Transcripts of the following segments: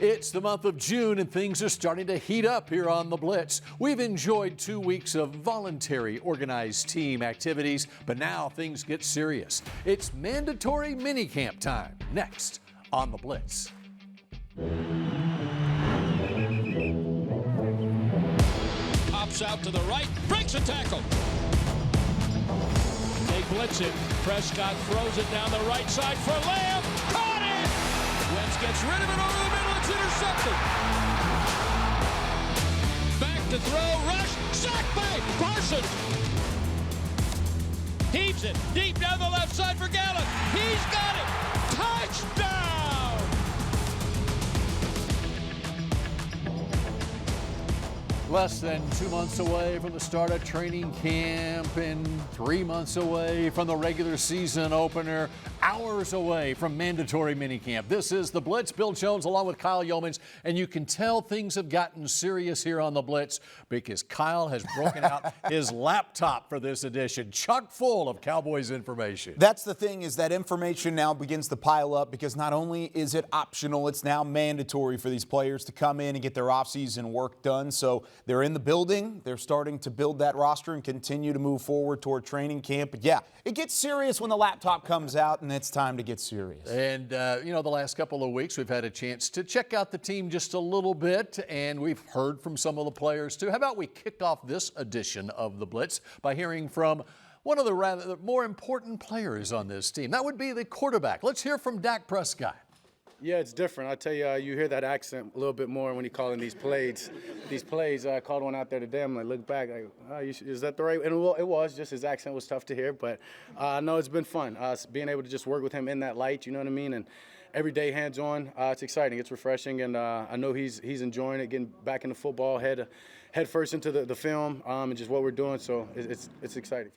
It's the month of June and things are starting to heat up here on the Blitz. We've enjoyed 2 weeks of voluntary organized team activities, but now things get serious. It's mandatory minicamp time. Next on the Blitz. Pops out to the right, breaks a tackle. They blitz it. Prescott throws it down the right side for Lamb. Caught it! Wentz gets rid of it over the middle. It's intercepted. Back to throw, rush, sacked by Parsons. Heaves it deep down the left side for Gallup. He's got it. Touchdown! Less than 2 months away from the start of training camp and 3 months away from the regular season opener, hours away from mandatory minicamp. This is the Blitz. Bill Jones along with Kyle Youmans, and you can tell things have gotten serious here on the Blitz because Kyle has broken out his laptop for this edition, chock full of Cowboys information. That's the thing, is that information now begins to pile up because not only is it optional, it's now mandatory for these players to come in and get their offseason work done. So they're in the building. They're starting to build that roster and continue to move forward toward training camp. But, yeah, it gets serious when the laptop comes out, and it's time to get serious. And, the last couple of weeks we've had a chance to check out the team just a little bit, and we've heard from some of the players, too. How about we kick off this edition of the Blitz by hearing from one of the rather more important players on this team? That would be the quarterback. Let's hear from Dak Prescott. Yeah, it's different. I tell you, you hear that accent a little bit more when you call in these plays. I called one out there today. I'm like, look back, like, is that the right? And it was. Just his accent was tough to hear, but no, it's been fun. Being able to just work with him in that light, you know what I mean, and every day hands-on. It's exciting. It's refreshing, and I know he's enjoying it, getting back into football, head first into the film, and just what we're doing. So it's exciting.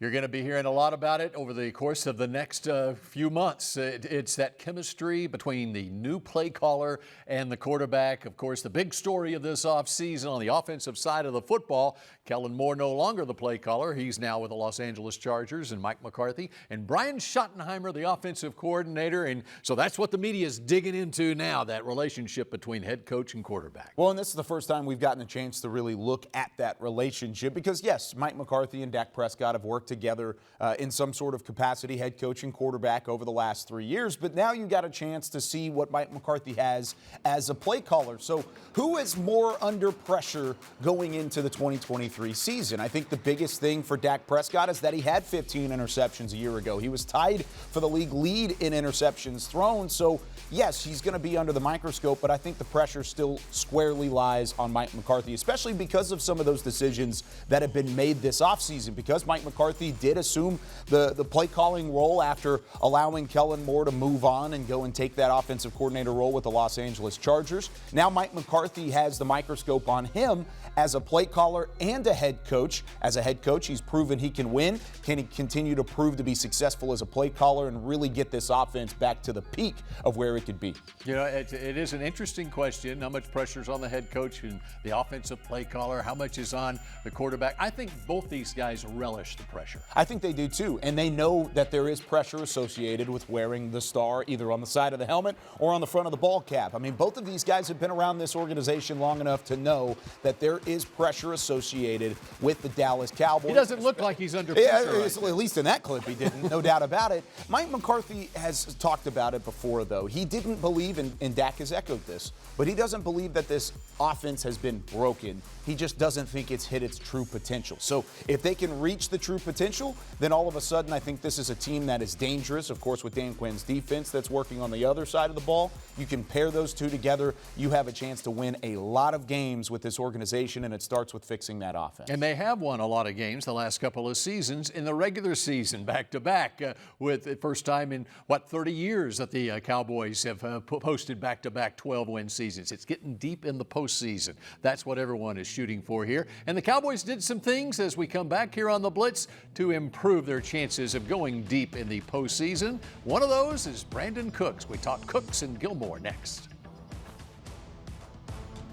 You're going to be hearing a lot about it over the course of the next few months. It's that chemistry between the new play caller and the quarterback. Of course, the big story of this offseason on the offensive side of the football, Kellen Moore no longer the play caller. He's now with the Los Angeles Chargers, and Mike McCarthy and Brian Schottenheimer, the offensive coordinator. And so that's what the media is digging into now, that relationship between head coach and quarterback. Well, and this is the first time we've gotten a chance to really look at that relationship because, yes, Mike McCarthy and Dak Prescott have worked together in some sort of capacity, head coach and quarterback, over the last 3 years. But now you got a chance to see what Mike McCarthy has as a play caller. So who is more under pressure going into the 2023 season? I think the biggest thing for Dak Prescott is that he had 15 interceptions a year ago. He was tied for the league lead in interceptions thrown. So, yes, he's going to be under the microscope, but I think the pressure still squarely lies on Mike McCarthy, especially because of some of those decisions that have been made this offseason. Because Mike McCarthy did assume the play calling role after allowing Kellen Moore to move on and go and take that offensive coordinator role with the Los Angeles Chargers. Now Mike McCarthy has the microscope on him as a play caller and a head coach. As a head coach, he's proven he can win. Can he continue to prove to be successful as a play caller and really get this offense back to the peak of where it could be? You know, it is an interesting question. How much pressure is on the head coach and the offensive play caller? How much is on the quarterback? I think both these guys relish the pressure. I think they do too, and they know that there is pressure associated with wearing the star either on the side of the helmet or on the front of the ball cap. I mean, both of these guys have been around this organization long enough to know that there is pressure associated with the Dallas Cowboys. He doesn't look like he's under pressure. Yeah, at least in that clip he didn't, no doubt about it. Mike McCarthy has talked about it before, though. He didn't believe, and Dak has echoed this, but he doesn't believe that this offense has been broken. He just doesn't think it's hit its true potential. So if they can reach the true potential, then all of a sudden I think this is a team that is dangerous. Of course, with Dan Quinn's defense that's working on the other side of the ball, you can pair those two together. You have a chance to win a lot of games with this organization, and it starts with fixing that offense. And they have won a lot of games the last couple of seasons in the regular season, back-to-back, with the first time in, 30 years that the Cowboys have posted back-to-back 12-win seasons. It's getting deep in the postseason. That's what everyone is shooting for here. And the Cowboys did some things as we come back here on the Blitz to improve their chances of going deep in the postseason. One of those is Brandon Cooks. We talk Cooks and Gilmore next.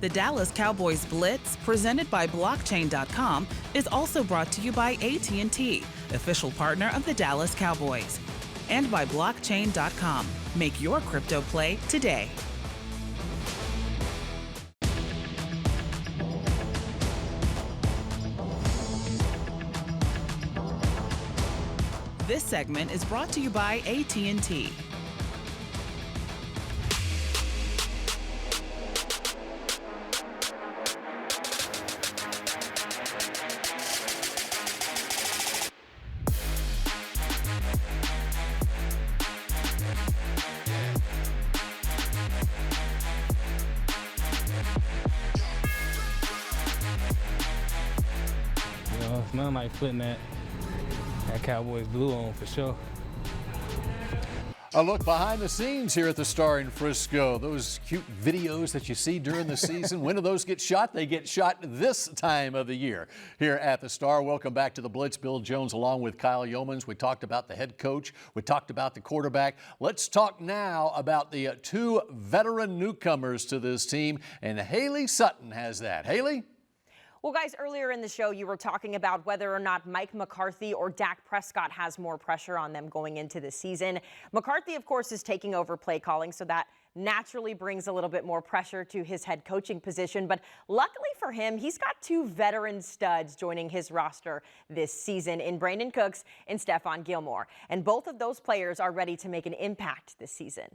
The Dallas Cowboys Blitz, presented by Blockchain.com, is also brought to you by AT&T, official partner of the Dallas Cowboys, and by Blockchain.com. Make your crypto play today. This segment is brought to you by AT&T. It's nothing like putting that Cowboys blue on for sure. A look behind the scenes here at the Star in Frisco. Those cute videos that you see during the season, when do those get shot? They get shot this time of the year here at the Star. Welcome back to the Blitz. Bill Jones along with Kyle Youmans. We talked about the head coach. We talked about the quarterback. Let's talk now about the two veteran newcomers to this team, and Haley Sutton has that. Haley? Well, guys, earlier in the show, you were talking about whether or not Mike McCarthy or Dak Prescott has more pressure on them going into the season. McCarthy, of course, is taking over play calling, so that naturally brings a little bit more pressure to his head coaching position. But luckily for him, he's got two veteran studs joining his roster this season in Brandon Cooks and Stephon Gilmore. And both of those players are ready to make an impact this season.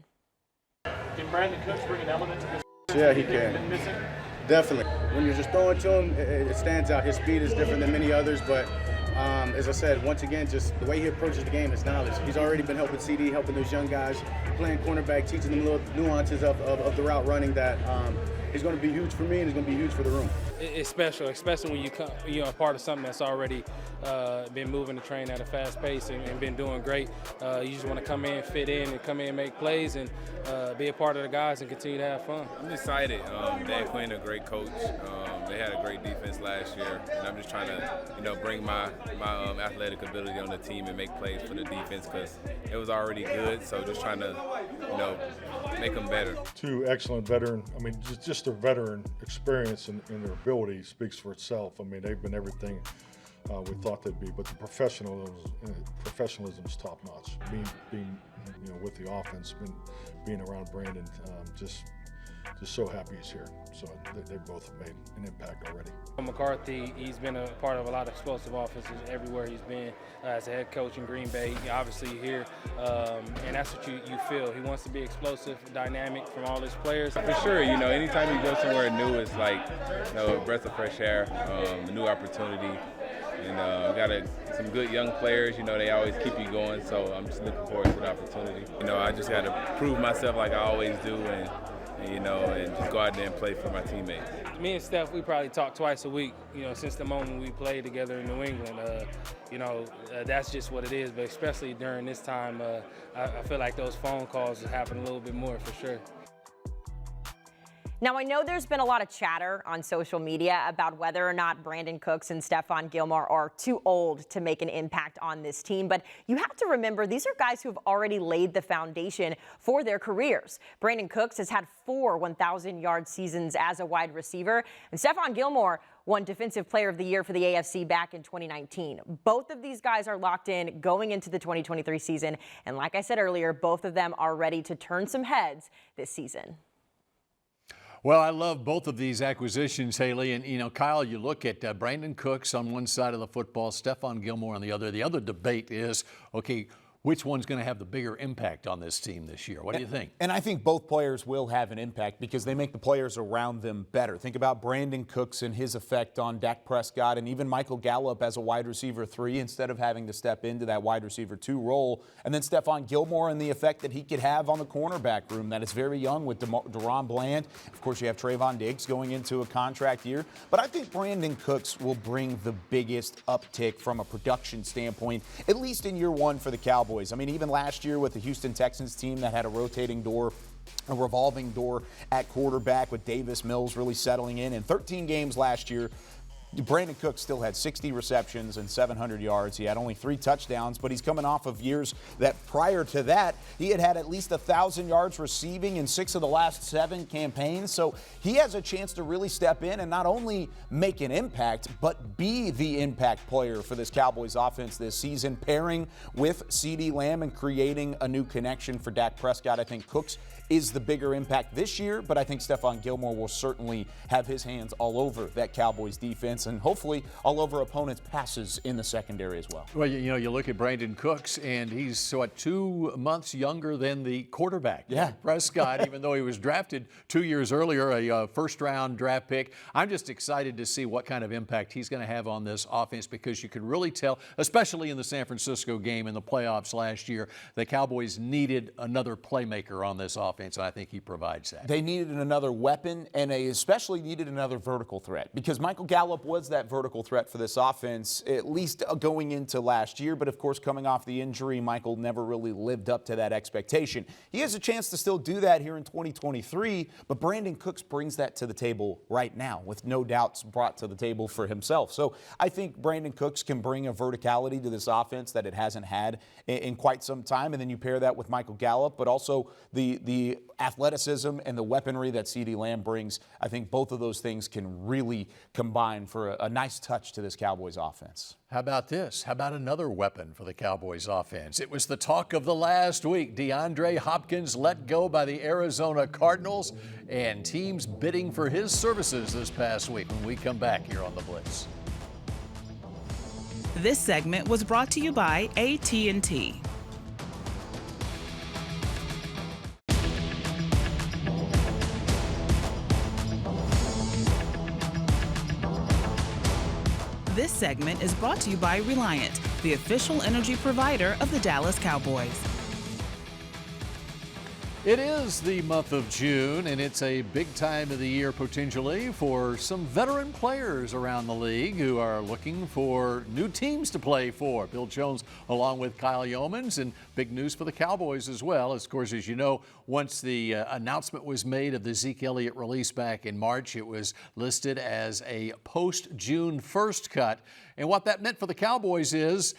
Can Brandon Cooks bring an element to this? Yeah, he can. Definitely. When you're just throwing to him, it stands out. His speed is different than many others, but as I said, once again, just the way he approaches the game is knowledge. He's already been helping CD, helping those young guys, playing cornerback, teaching them little nuances of the route running that is going to be huge for me and is going to be huge for the room. It's special, especially when you're a part of something that's already been moving the train at a fast pace and been doing great. You just want to come in, fit in, and come in and make plays and be a part of the guys and continue to have fun. I'm excited. Dan Quinn, a great coach. They had a great defense last year, and I'm just trying to, bring my athletic ability on the team and make plays for the defense because it was already good. So just trying to, make them better. Two excellent veteran. I mean, just their veteran experience and their ability speaks for itself. I mean, they've been everything we thought they'd be, but the professionalism is top notch. Being with the offense, being around Brandon, just so happy he's here. So they both have made an impact already. McCarthy, he's been a part of a lot of explosive offenses everywhere he's been as a head coach in Green Bay. Obviously here, and that's what you feel. He wants to be explosive, dynamic from all his players. For sure, anytime you go somewhere new, it's like a breath of fresh air, a new opportunity. And got some good young players, they always keep you going, so I'm just looking forward to the opportunity. I just got to prove myself like I always do and just go out there and play for my teammates. Me and Steph, we probably talk twice a week, since the moment we played together in New England. That's just what it is, but especially during this time, I feel like those phone calls happen a little bit more for sure. Now, I know there's been a lot of chatter on social media about whether or not Brandon Cooks and Stephon Gilmore are too old to make an impact on this team. But you have to remember, these are guys who have already laid the foundation for their careers. Brandon Cooks has had 4 1,000-yard seasons as a wide receiver, and Stephon Gilmore won Defensive Player of the Year for the AFC back in 2019. Both of these guys are locked in going into the 2023 season. And like I said earlier, both of them are ready to turn some heads this season. Well, I love both of these acquisitions, Haley. And, Kyle, you look at Brandon Cooks on one side of the football, Stephon Gilmore on the other. The other debate is, okay, which one's going to have the bigger impact on this team this year? What do you think? And I think both players will have an impact because they make the players around them better. Think about Brandon Cooks and his effect on Dak Prescott and even Michael Gallup as a wide receiver 3 instead of having to step into that wide receiver 2 role. And then Stephon Gilmore and the effect that he could have on the cornerback room that is very young with Deron Bland. Of course, you have Trayvon Diggs going into a contract year. But I think Brandon Cooks will bring the biggest uptick from a production standpoint, at least in year 1 for the Cowboys. I mean, even last year with the Houston Texans team that had a rotating door, a revolving door at quarterback with Davis Mills really settling in 13 games last year, Brandon Cooks still had 60 receptions and 700 yards. He had only 3 touchdowns, but he's coming off of years that prior to that, he had at least 1,000 yards receiving in 6 of the last 7 campaigns. So he has a chance to really step in and not only make an impact, but be the impact player for this Cowboys offense this season, pairing with CeeDee Lamb and creating a new connection for Dak Prescott. I think Cooks is the bigger impact this year, but I think Stephon Gilmore will certainly have his hands all over that Cowboys defense. defense and hopefully all over opponents' passes in the secondary as well. Well, you know, you look at Brandon Cooks, and he's, 2 months younger than the quarterback, Dak Prescott, even though he was drafted 2 years earlier, a first-round draft pick. I'm just excited to see what kind of impact he's going to have on this offense, because you could really tell, especially in the San Francisco game in the playoffs last year, the Cowboys needed another playmaker on this offense, and I think he provides that. They needed another weapon, and they especially needed another vertical threat, because Michael Gallup was that vertical threat for this offense, at least going into last year. But of course, coming off the injury, Michael never really lived up to that expectation. He has a chance to still do that here in 2023, but Brandon Cooks brings that to the table right now, with no doubts brought to the table for himself. So I think Brandon Cooks can bring a verticality to this offense that it hasn't had in quite some time. And then you pair that with Michael Gallup, but also the athleticism and the weaponry that CeeDee Lamb brings. I think both of those things can really combine for a nice touch to this Cowboys offense. How about this? How about another weapon for the Cowboys offense? It was the talk of the last week. DeAndre Hopkins let go by the Arizona Cardinals, and teams bidding for his services this past week. When we come back here on The Blitz. This segment was brought to you by AT&T. This segment is brought to you by Reliant, the official energy provider of the Dallas Cowboys. It is the month of June, and it's a big time of the year potentially for some veteran players around the league who are looking for new teams to play for. Bill Jones along with Kyle Youmans, and big news for the Cowboys as well. Of course, as you know, once the announcement was made of the Zeke Elliott release back in March, it was listed as a post-June 1st cut. And what that meant for the Cowboys is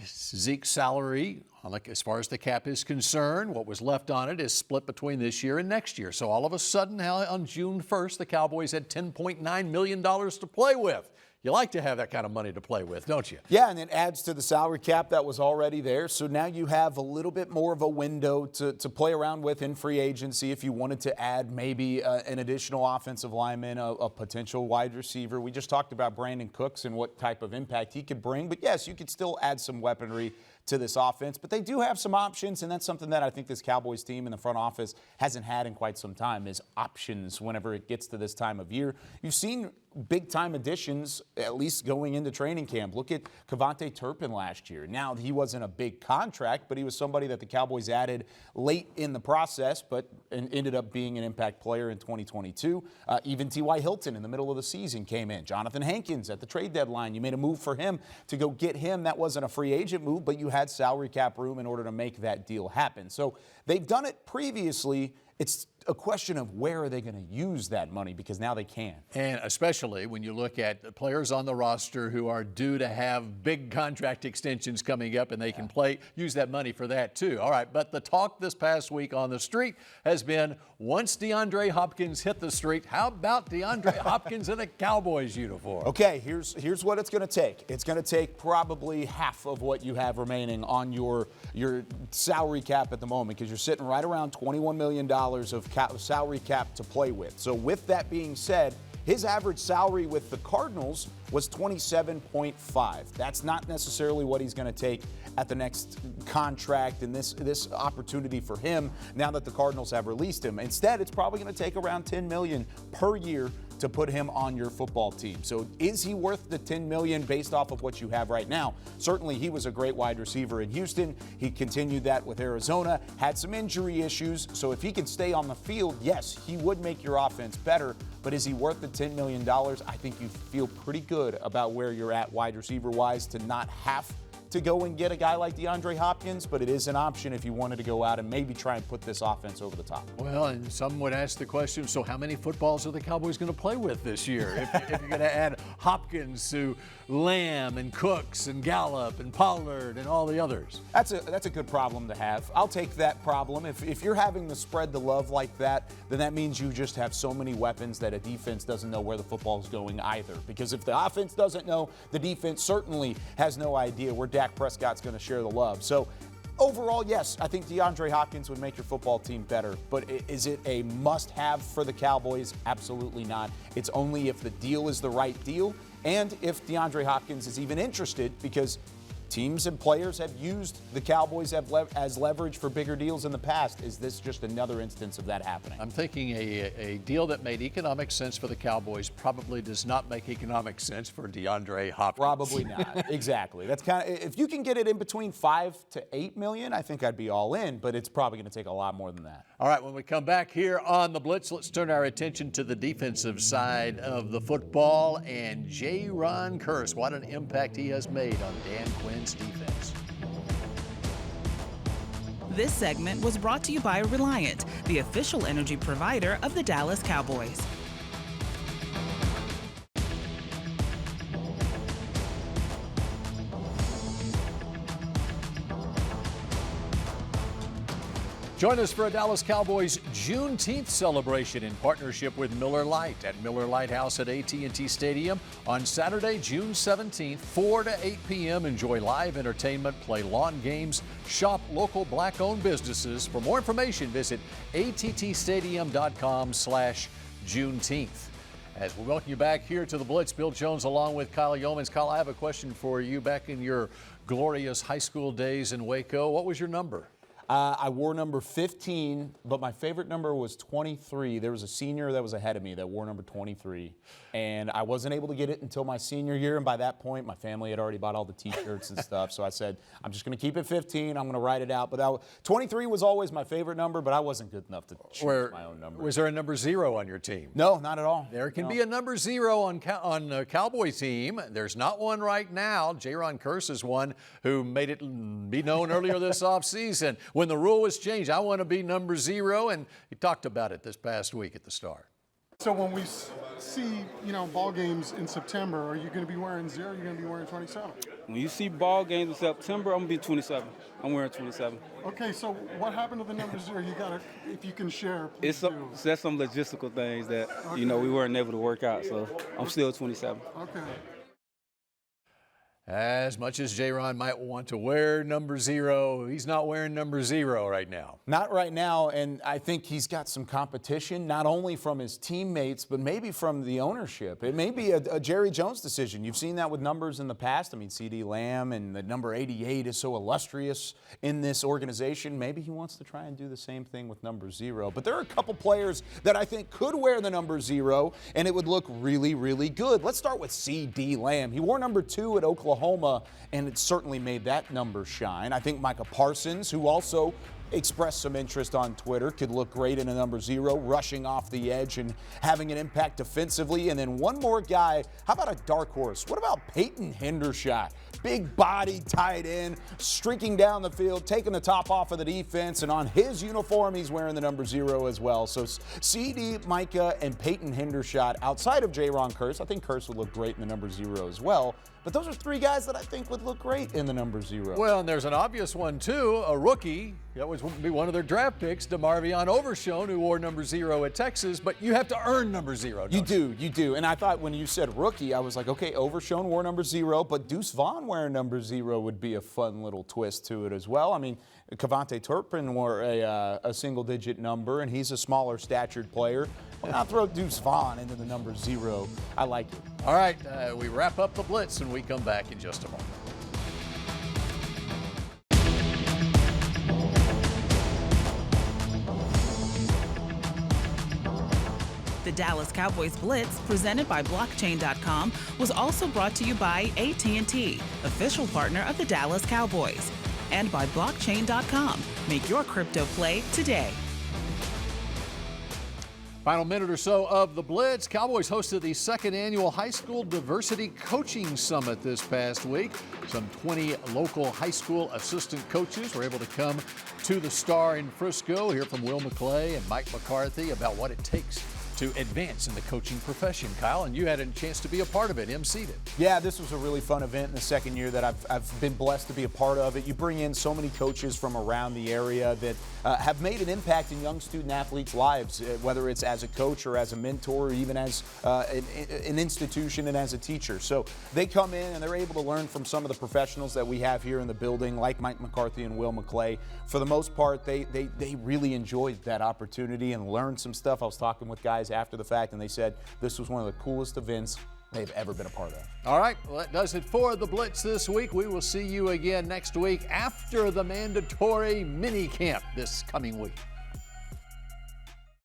Zeke's salary, as far as the cap is concerned, what was left on it is split between this year and next year. So all of a sudden, on June 1st, the Cowboys had $10.9 million to play with. You like to have that kind of money to play with, don't you? Yeah, and it adds to the salary cap that was already there. So now you have a little bit more of a window to play around with in free agency if you wanted to add maybe an additional offensive lineman, a potential wide receiver. We just talked about Brandon Cooks and what type of impact he could bring. But yes, you could still add some weaponry to this offense. But they do have some options, and that's something that I think this Cowboys team in the front office hasn't had in quite some time, is options whenever it gets to this time of year. You've seen big-time additions, at least going into training camp. Look at Kevontae Turpin last year. Now, he wasn't a big contract, but he was somebody that the Cowboys added late in the process, but ended up being an impact player in 2022. Even T.Y. Hilton in the middle of the season came in. Jonathan Hankins at the trade deadline. You made a move for him to go get him. That wasn't a free agent move, but you had salary cap room in order to make that deal happen. So they've done it previously. It's a question of where are they going to use that money, because now they can. And especially when you look at the players on the roster who are due to have big contract extensions coming up, and they can use that money for that too. All right, but the talk this past week on the street has been, once DeAndre Hopkins hit the street, how about DeAndre Hopkins in a Cowboys uniform? Okay, here's what it's going to take. It's going to take probably half of what you have remaining on your salary cap at the moment, because you're sitting right around $21 million of salary cap to play with. So with that being said, his average salary with the Cardinals was $27.5. That's not necessarily what he's going to take at the next contract and this opportunity for him now that the Cardinals have released him. Instead, it's probably going to take around $10 million per year to put him on your football team. So is he worth the $10 million based off of what you have right now? Certainly, he was a great wide receiver in Houston. He continued that with Arizona, had some injury issues. So if he can stay on the field, yes, he would make your offense better. But is he worth the $10 million? I think you feel pretty good about where you're at wide receiver-wise to not have to go and get a guy like DeAndre Hopkins, but it is an option if you wanted to go out and maybe try and put this offense over the top. Well, and some would ask the question, so how many footballs are the Cowboys going to play with this year? If you're going to add Hopkins to Lamb and Cooks and Gallup and Pollard and all the others. That's a good problem to have. I'll take that problem. If you're having to spread the love like that, then that means you just have so many weapons that a defense doesn't know where the football is going either. Because if the offense doesn't know, the defense certainly has no idea where Dak Prescott's going to share the love. So overall, yes, I think DeAndre Hopkins would make your football team better. But is it a must-have for the Cowboys? Absolutely not. It's only if the deal is the right deal. and if DeAndre Hopkins is even interested, because teams and players have used the Cowboys as leverage for bigger deals in the past. Is this just another instance of that happening? I'm thinking a deal that made economic sense for the Cowboys probably does not make economic sense for DeAndre Hopkins. Probably not. Exactly. That's kind of, if you can get it in between $5 to $8 million, I think I'd be all in, but it's probably going to take a lot more than that. All right, when we come back here on the Blitz, let's turn our attention to the defensive side of the football and Ron Curse. What an impact he has made on Dan Quinn's defense. This segment was brought to you by Reliant, the official energy provider of the Dallas Cowboys. Join us for a Dallas Cowboys Juneteenth celebration in partnership with Miller Lite at Miller Lite House at AT&T Stadium on Saturday, June 17th, 4 to 8 p.m. Enjoy live entertainment, play lawn games, shop local black-owned businesses. For more information, visit attstadium.com/Juneteenth. As we welcome you back here to the Blitz, Bill Jones along with Kyle Youmans. Kyle, I have a question for you. Back in your glorious high school days in Waco, what was your number? I wore number 15, but my favorite number was 23. There was a senior that was ahead of me that wore number 23, and I wasn't able to get it until my senior year, and by that point, my family had already bought all the T-shirts and stuff, so I said, I'm just going to keep it 15. I'm going to write it out, but 23 was always my favorite number, but I wasn't good enough to choose my own number. Was there a number 0 on your team? No, not at all. There can be a number 0 on a Cowboy team. There's not one right now. Ron Curse is one who made it be known earlier this offseason. When the rule was changed, I want to be number 0, and he talked about it this past week at the Star. So when we see, ball games in September, are you going to be wearing 0? Are you going to be wearing 27? When you see ball games in September, I'm going to be 27. I'm wearing 27. Okay, so what happened to the number 0? You got to, if you can share, please That's some logistical things that, we weren't able to work out, so I'm still 27. Okay. As much as Ron might want to wear number 0, he's not wearing number 0 right now. Not right now, and I think he's got some competition, not only from his teammates, but maybe from the ownership. It may be a Jerry Jones decision. You've seen that with numbers in the past. I mean, CeeDee Lamb and the number 88 is so illustrious in this organization. Maybe he wants to try and do the same thing with number 0. But there are a couple players that I think could wear the number 0, and it would look really, really good. Let's start with CeeDee Lamb. He wore number 2 at Oklahoma, and it certainly made that number shine. I think Micah Parsons, who also expressed some interest on Twitter, could look great in a number 0, rushing off the edge and having an impact defensively. And then one more guy, how about a dark horse? What about Peyton Hendershot? Big body tight end, streaking down the field, taking the top off of the defense, and on his uniform, he's wearing the number 0 as well. So CD, Micah, and Peyton Hendershot, outside of Ron Curse, I think Curse would look great in the number 0 as well. But those are 3 guys that I think would look great in the number 0. Well, and there's an obvious one, too, a rookie. That would be one of their draft picks, DeMarvion Overshown, who wore number 0 at Texas, but you have to earn number 0. You do. And I thought when you said rookie, I was like, okay, Overshown wore number 0, but Deuce Vaughn wearing number 0 would be a fun little twist to it as well. I mean, Cavante Turpin wore a single-digit number, and he's a smaller statured player. And I'll throw Deuce Vaughn into the number 0. I like it. All right, we wrap up the Blitz, and we come back in just a moment. The Dallas Cowboys Blitz, presented by Blockchain.com, was also brought to you by AT&T, official partner of the Dallas Cowboys, and by Blockchain.com. Make your crypto play today. Final minute or so of the Blitz. Cowboys hosted the 2nd annual High School Diversity Coaching Summit this past week. Some 20 local high school assistant coaches were able to come to the Star in Frisco, hear from Will McClay and Mike McCarthy about what it takes to advance in the coaching profession, Kyle, and you had a chance to be a part of it, emceed it. Yeah, this was a really fun event in the 2nd year that I've been blessed to be a part of it. You bring in so many coaches from around the area that have made an impact in young student athletes' lives, whether it's as a coach or as a mentor or even as an institution and as a teacher. So they come in and they're able to learn from some of the professionals that we have here in the building, like Mike McCarthy and Will McClay. For the most part, they really enjoyed that opportunity and learned some stuff. I was talking with guys after the fact, and they said this was one of the coolest events they've ever been a part of. All right, well, that does it for the Blitz this week. We will see you again next week after the mandatory mini camp this coming week.